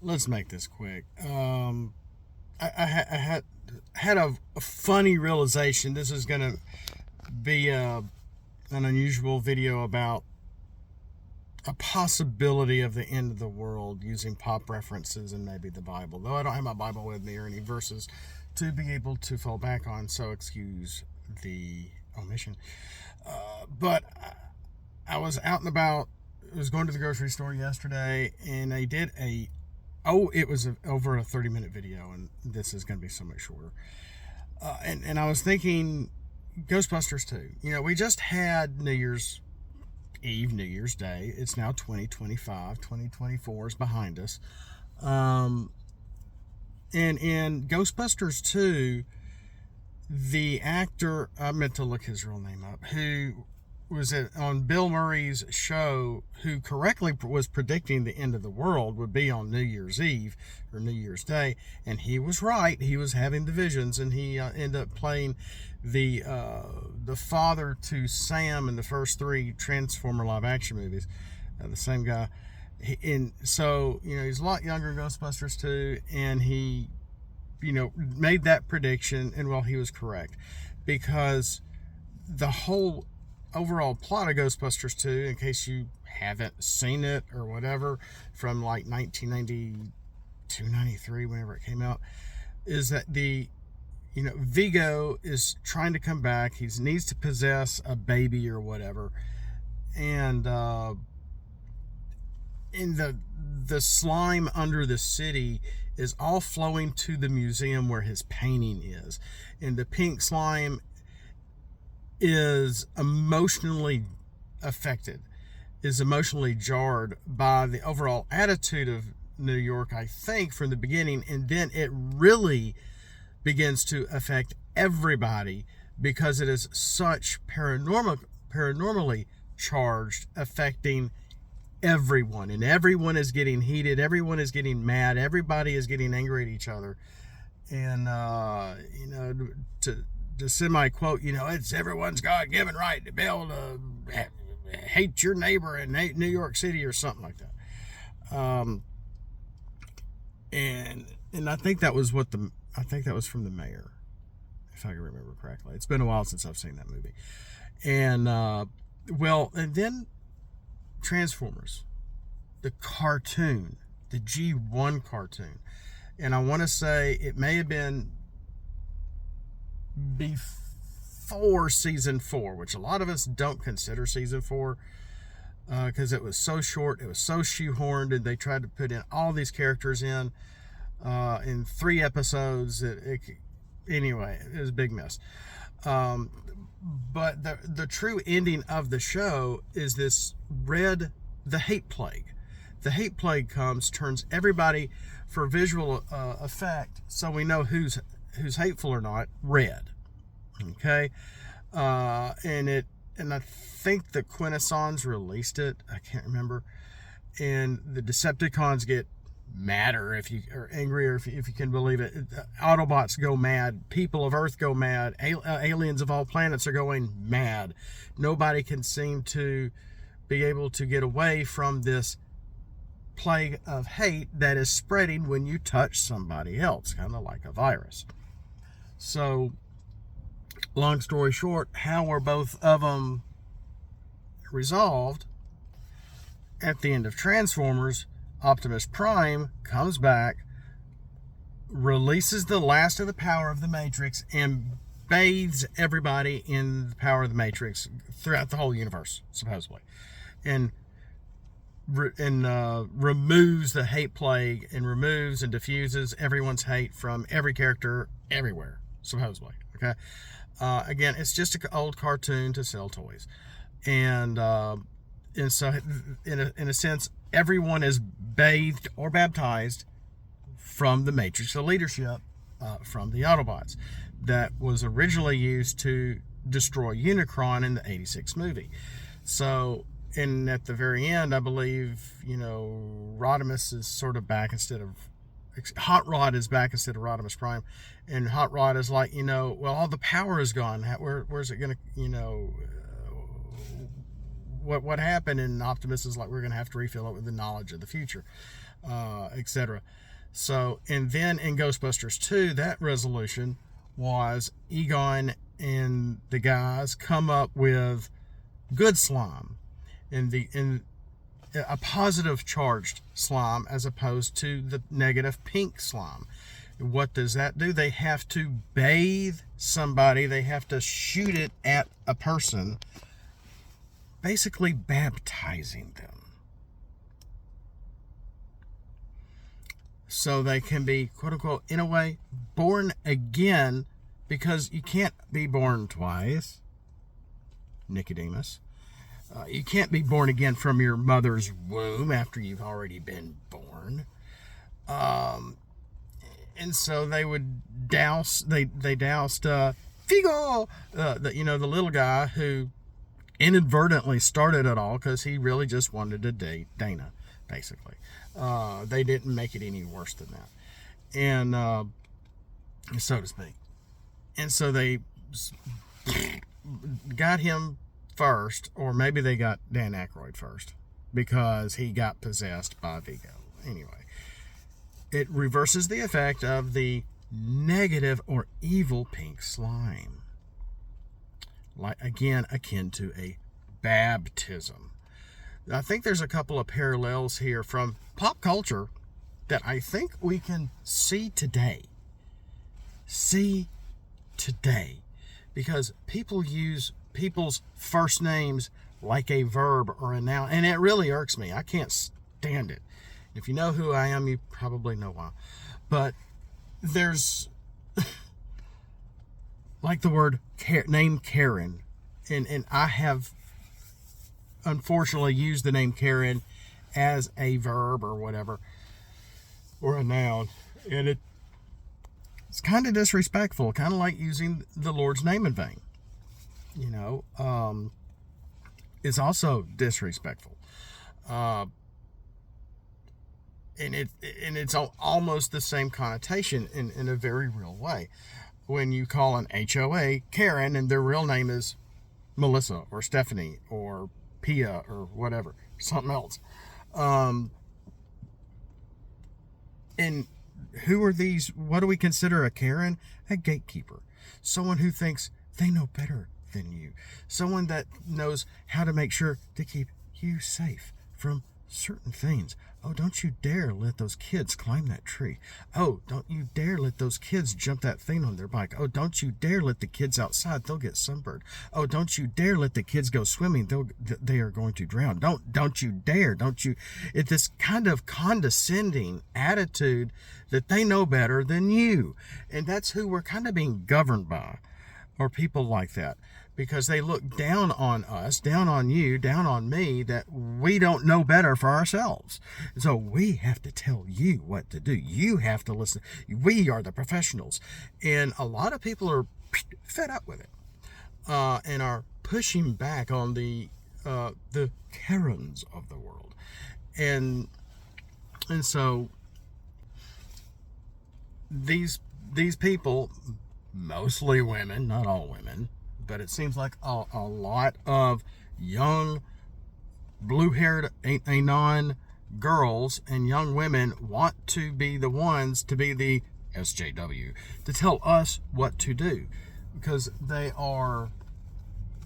let's make this quick. I had a funny realization. This is going to be an unusual video about a possibility of the end of the world using pop references and maybe the Bible. Though I don't have my Bible with me or any verses to be able to fall back on, so excuse the omission. But I was out and about. I was going to the grocery store yesterday, and I did it was over a 30-minute video, and this is going to be so much shorter. And I was thinking, Ghostbusters 2. You know, we just had New Year's Eve, New Year's Day. It's now 2025. 2024 is behind us. And in Ghostbusters 2, the actor, I meant to look his real name up, who was on Bill Murray's show, who correctly was predicting the end of the world would be on New Year's Eve or New Year's Day, and he was right. He was having the visions, and he ended up playing the father to Sam in the first 3 Transformer live action movies. The same guy. So he's a lot younger in Ghostbusters 2, and he made that prediction, and well, he was correct, because the whole overall plot of Ghostbusters 2, in case you haven't seen it or whatever, from like 1992, 93, whenever it came out, is that Vigo is trying to come back. He needs to possess a baby or whatever, and in the slime under the city is all flowing to the museum where his painting is, and the pink slime is emotionally affected, is emotionally jarred by the overall attitude of New York, I think, from the beginning, and then it really begins to affect everybody because it is such paranormally charged, affecting everyone, and everyone is getting heated, everyone is getting mad, everybody is getting angry at each other, and to semi-quote, it's everyone's God-given right to be able to hate your neighbor in New York City or something like that. And I think that was from the mayor, if I can remember correctly. It's been a while since I've seen that movie. And and then Transformers, the cartoon, the G1 cartoon, and I want to say it may have been before season 4, which a lot of us don't consider season 4 because it was so short, it was so shoehorned, and they tried to put in all these characters in 3 episodes. Anyway, it was a big mess. But the true ending of the show is this the hate plague. The hate plague comes, turns everybody, for visual effect, so we know who's hateful or not, red. Okay, and I think the Quintessons released it. I can't remember. And the Decepticons get madder, if you are angry, or if you can believe it. Autobots go mad. People of Earth go mad. Aliens of all planets are going mad. Nobody can seem to be able to get away from this plague of hate that is spreading when you touch somebody else, kind of like a virus. So, long story short, how were both of them resolved? At the end of Transformers, Optimus Prime comes back, releases the last of the power of the Matrix, and bathes everybody in the power of the Matrix throughout the whole universe, supposedly, and removes the hate plague, and removes and diffuses everyone's hate from every character everywhere, supposedly. Okay, again, it's just an old cartoon to sell toys, and so in a sense, everyone is bathed or baptized from the Matrix, the leadership from the Autobots that was originally used to destroy Unicron in the '86 movie. So, and at the very end, I believe, Rodimus is sort of back instead of Hot Rod is back instead of Rodimus Prime, and Hot Rod is like, well, all the power is gone. Where's it gonna, what happened? And Optimus is like, we're gonna have to refill it with the knowledge of the future. etc. So, and then in Ghostbusters 2, that resolution was Egon and the guys come up with good slime, in a positive charged slime as opposed to the negative pink slime. What does that do? They have to bathe somebody, they have to shoot it at a person, basically baptizing them. So they can be, quote unquote, in a way, born again, because you can't be born twice, Nicodemus. You can't be born again from your mother's womb after you've already been born. And so they would douse, they doused Figo, the little guy who inadvertently started it all because he really just wanted to date Dana, basically. They didn't make it any worse than that, and so to speak. And so they got him first, or maybe they got Dan Aykroyd first, because he got possessed by Vigo. Anyway, it reverses the effect of the negative or evil pink slime. Like, again, akin to a baptism. I think there's a couple of parallels here from pop culture that I think we can see today. Because people use people's first names like a verb or a noun, and it really irks me. I can't stand it. If you know who I am, you probably know why. But there's like the word name Karen, and I have unfortunately used the name Karen as a verb or whatever, or a noun, and it's kind of disrespectful, kind of like using the Lord's name in vain. It's also disrespectful, and it's almost the same connotation in a very real way. When you call an HOA Karen and their real name is Melissa or Stephanie or Pia or whatever, something else. And who are these? What do we consider a Karen? A gatekeeper. Someone who thinks they know better than you. Someone that knows how to make sure to keep you safe from certain things. Oh, don't you dare let those kids climb that tree. Oh, don't you dare let those kids jump that thing on their bike. Oh, don't you dare let the kids outside. They'll get sunburned. Oh, don't you dare let the kids go swimming. They are going to drown. Don't you dare. It's this kind of condescending attitude that they know better than you. And that's who we're kind of being governed by, or people like that. Because they look down on us, down on you, down on me, that we don't know better for ourselves. So we have to tell you what to do. You have to listen. We are the professionals. And a lot of people are fed up with it, and are pushing back on the Karens of the world. And so these people, mostly women, not all women, but it seems like a lot of young blue-haired anon girls and young women want to be the ones to be the SJW, to tell us what to do, because they are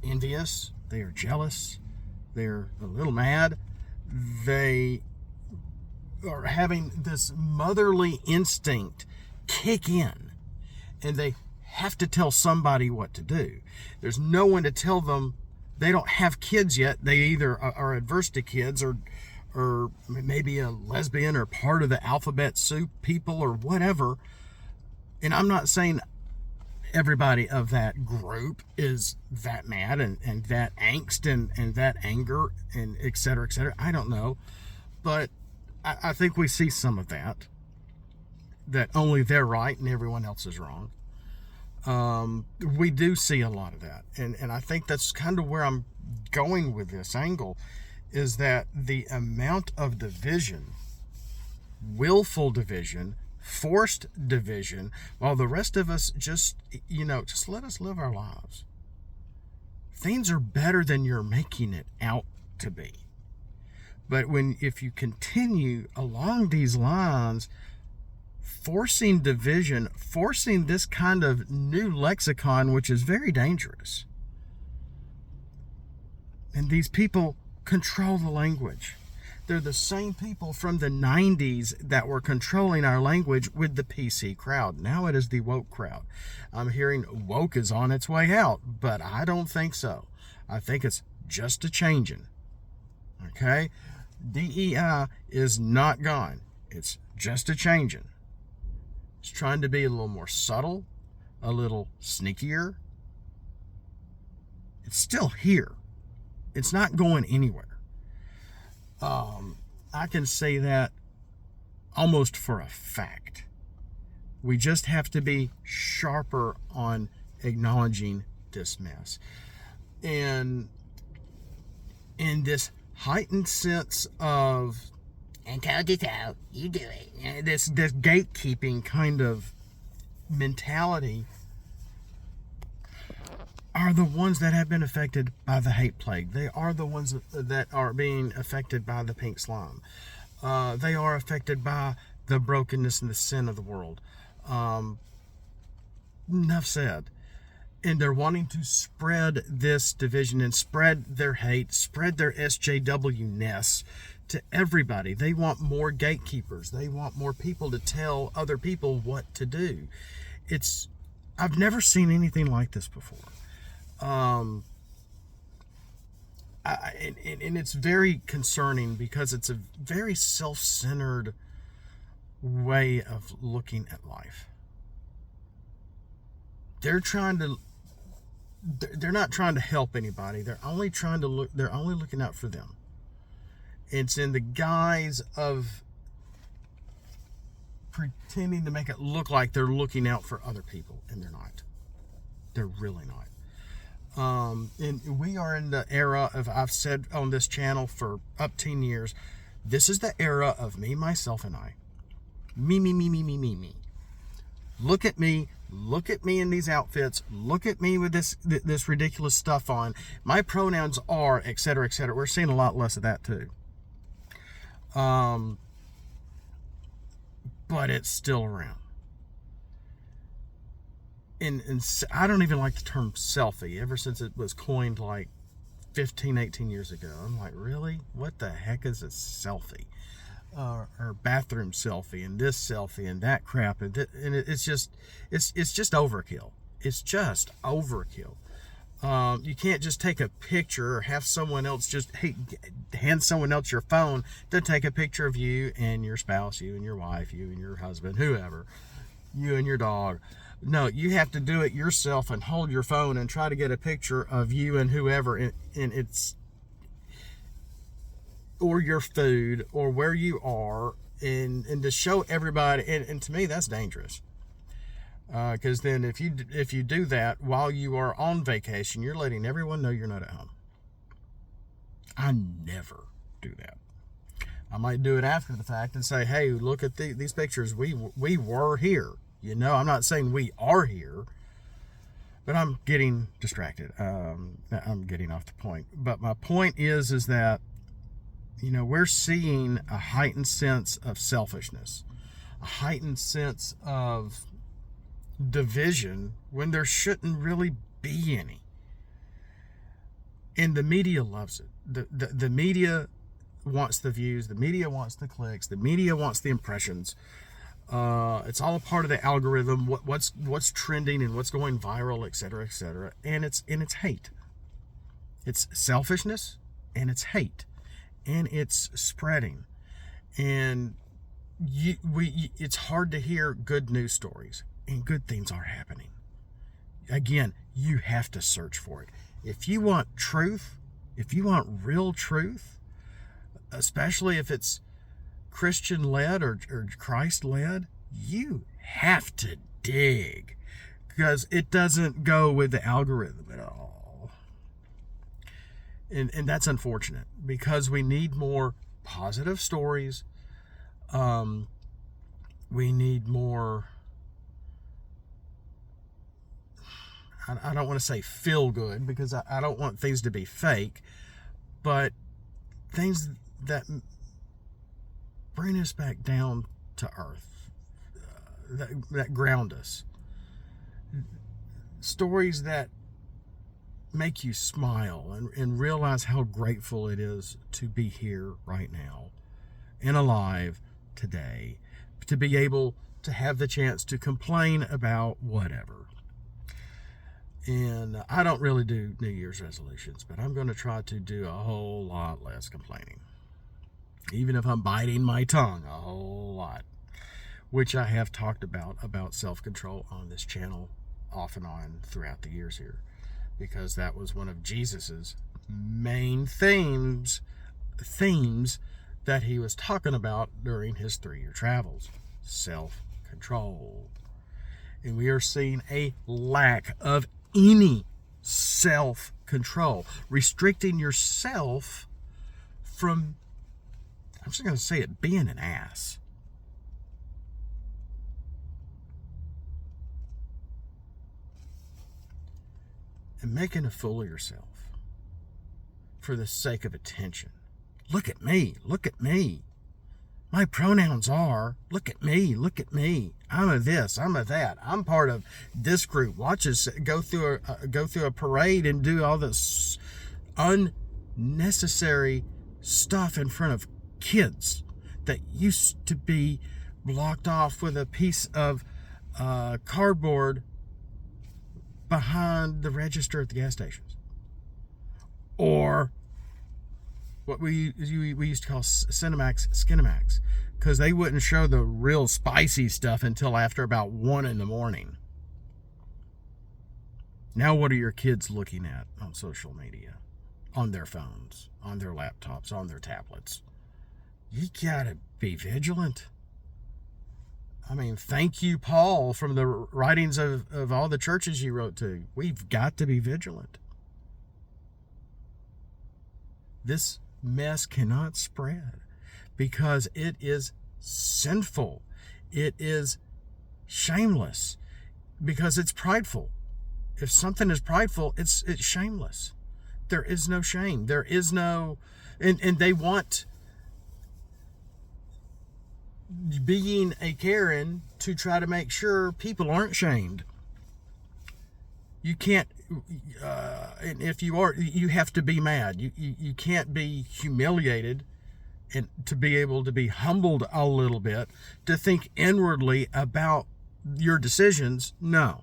envious, they are jealous, they're a little mad, they are having this motherly instinct kick in, and they have to tell somebody what to do. There's no one to tell them. They don't have kids yet. They either are adverse to kids, or maybe a lesbian, or part of the alphabet soup people, or whatever. And I'm not saying everybody of that group is that mad and that angst and that anger and et cetera, et cetera. I don't know. But I think we see some of that only they're right and everyone else is wrong. We do see a lot of that. And I think that's kind of where I'm going with this angle, is that the amount of division, willful division, forced division, while the rest of us just let us live our lives. Things are better than you're making it out to be. But if you continue along these lines, forcing division, forcing this kind of new lexicon, which is very dangerous. And these people control the language. They're the same people from the 90s that were controlling our language with the PC crowd. Now it is the woke crowd. I'm hearing woke is on its way out, but I don't think so. I think it's just a changing. Okay? DEI is not gone. It's just a changing. It's trying to be a little more subtle, a little sneakier. It's still here. It's not going anywhere. I can say that almost for a fact. We just have to be sharper on acknowledging this mess. And in this heightened sense of, and told you so, you do it. This gatekeeping kind of mentality are the ones that have been affected by the hate plague. They are the ones that are being affected by the pink slime. They are affected by the brokenness and the sin of the world. Enough said. And they're wanting to spread this division and spread their hate, spread their SJW-ness to everybody. They want more gatekeepers. They want more people to tell other people what to do. I've never seen anything like this before. And it's very concerning because it's a very self-centered way of looking at life. They're not trying to help anybody. They're only looking out for them. It's in the guise of pretending to make it look like they're looking out for other people, and they're not. They're really not. And we are in the era of, I've said on this channel for up 10 years, this is the era of me, myself, and I. Me. Look at me in these outfits. Look at me with this ridiculous stuff on. My pronouns are, etc., etc. We're seeing a lot less of that too. But it's still around. And I don't even like the term selfie ever since it was coined like 15, 18 years ago. I'm like, really? What the heck is a selfie? Or bathroom selfie and this selfie and that crap. And it's just overkill. It's just overkill. You can't just take a picture or have someone else hand someone else your phone to take a picture of you and your spouse, you and your wife, you and your husband, whoever, you and your dog. No, you have to do it yourself and hold your phone and try to get a picture of you and whoever, and it's, or your food, or where you are, and to show everybody, and to me that's dangerous. Because then if you do that while you are on vacation, you're letting everyone know you're not at home. I never do that. I might do it after the fact and say, hey, look at these pictures. We were here. You know, I'm not saying we are here, but I'm getting distracted. I'm getting off the point. But my point is that, you know, we're seeing a heightened sense of selfishness, a heightened sense of division when there shouldn't really be any. And the media loves it. The media wants the views. The media wants the clicks. The media wants the impressions. It's all a part of the algorithm. What's trending and what's going viral, etc., etc. And it's hate. It's selfishness and it's hate, and it's spreading. And it's hard to hear good news stories, and good things are happening. Again, you have to search for it. If you want truth, if you want real truth, especially if it's Christian-led or Christ-led, you have to dig, because it doesn't go with the algorithm at all. And that's unfortunate, because we need more positive stories. We need more, I don't want to say feel good, because I don't want things to be fake, but things that bring us back down to earth, that ground us. Stories that make you smile and realize how grateful it is to be here right now and alive today, to be able to have the chance to complain about whatever. And I don't really do New Year's resolutions, but I'm going to try to do a whole lot less complaining. Even if I'm biting my tongue a whole lot, which I have talked about self-control on this channel off and on throughout the years here, because that was one of Jesus's main themes that he was talking about during his 3-year travels. Self-control. And we are seeing a lack of any self-control. Restricting yourself from, I'm just going to say it, being an ass. And making a fool of yourself for the sake of attention. Look at me. Look at me. My pronouns are, look at me. Look at me. I'm a this. I'm a that. I'm part of this group. Watch us go through a parade and do all this unnecessary stuff in front of kids that used to be blocked off with a piece of cardboard behind the register at the gas stations, or what we used to call Cinemax Skinemax, because they wouldn't show the real spicy stuff until after about 1 a.m. Now what are your kids looking at on social media, on their phones, on their laptops, on their tablets? You gotta be vigilant. I mean, thank you, Paul, from the writings of all the churches you wrote to. We've got to be vigilant. This mess cannot spread because it is sinful. It is shameless because it's prideful. If something is prideful, it's shameless. There is no shame. There is no... And they want... being a Karen to try to make sure people aren't shamed. You can't, and if you are, you have to be mad. You can't be humiliated, and to be able to be humbled a little bit, to think inwardly about your decisions. No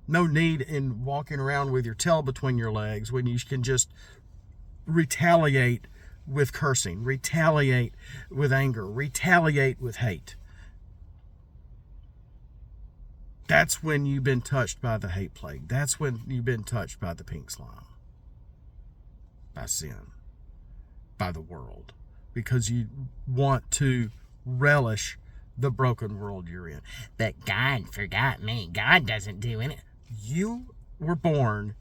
need in walking around with your tail between your legs when you can just retaliate with cursing, retaliate with anger, retaliate with hate. That's when you've been touched by the hate plague. That's when you've been touched by the pink slime, by sin, by the world, because you want to relish the broken world you're in. That God forgot me. God doesn't do anything. You were born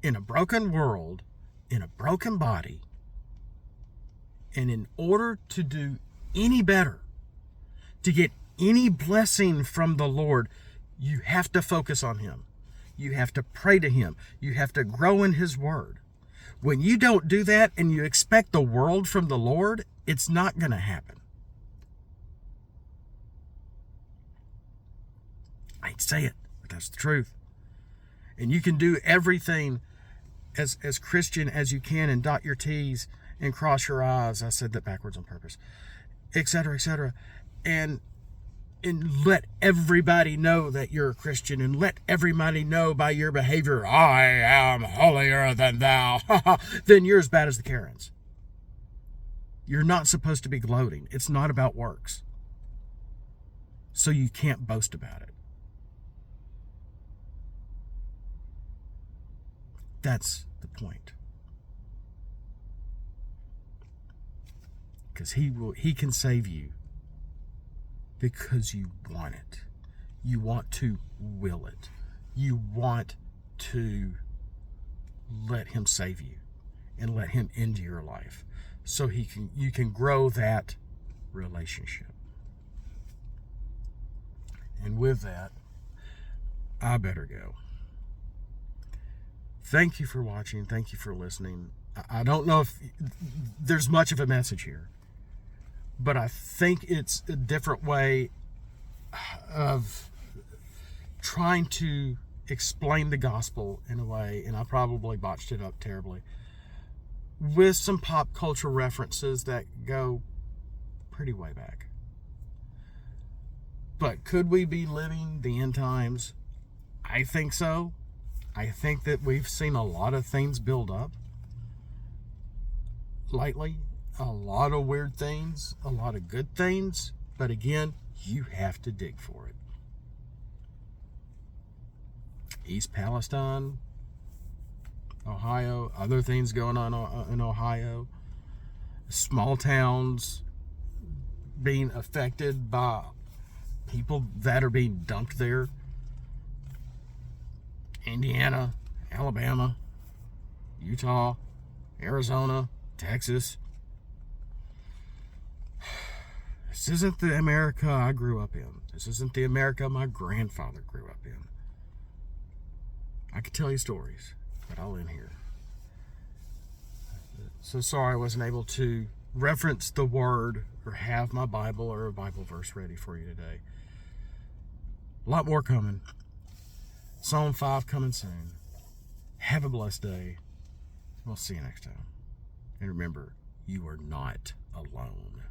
in a broken world, in a broken body, and in order to do any better, to get any blessing from the Lord, you have to focus on Him. You have to pray to Him. You have to grow in His Word. When you don't do that and you expect the world from the Lord, it's not going to happen. I hate to say it, but that's the truth. And you can do everything as Christian as you can and dot your T's and cross your I's. I said that backwards on purpose. Etc., etc. And let everybody know that you're a Christian, and let everybody know by your behavior, I am holier than thou. Then you're as bad as the Karens. You're not supposed to be gloating. It's not about works. So you can't boast about it. That's the point. Because he can save you because you want it. You want to will it. You want to let Him save you and let Him into your life so you can grow that relationship. And with that, I better go. Thank you for watching. Thank you for listening. I don't know if there's much of a message here, but I think it's a different way of trying to explain the gospel in a way, and I probably botched it up terribly, with some pop culture references that go pretty way back. But could we be living the end times? I think so. I think that we've seen a lot of things build up lately. A lot of weird things, a lot of good things. But again, you have to dig for it. East Palestine, Ohio, other things going on in Ohio. Small towns being affected by people that are being dumped there. Indiana, Alabama, Utah, Arizona, Texas. This isn't the America I grew up in. This isn't the America my grandfather grew up in. I could tell you stories, but I'll end here. So sorry I wasn't able to reference the word or have my Bible or a Bible verse ready for you today. A lot more coming. Psalm 5 coming soon. Have a blessed day. We'll see you next time. And remember, you are not alone.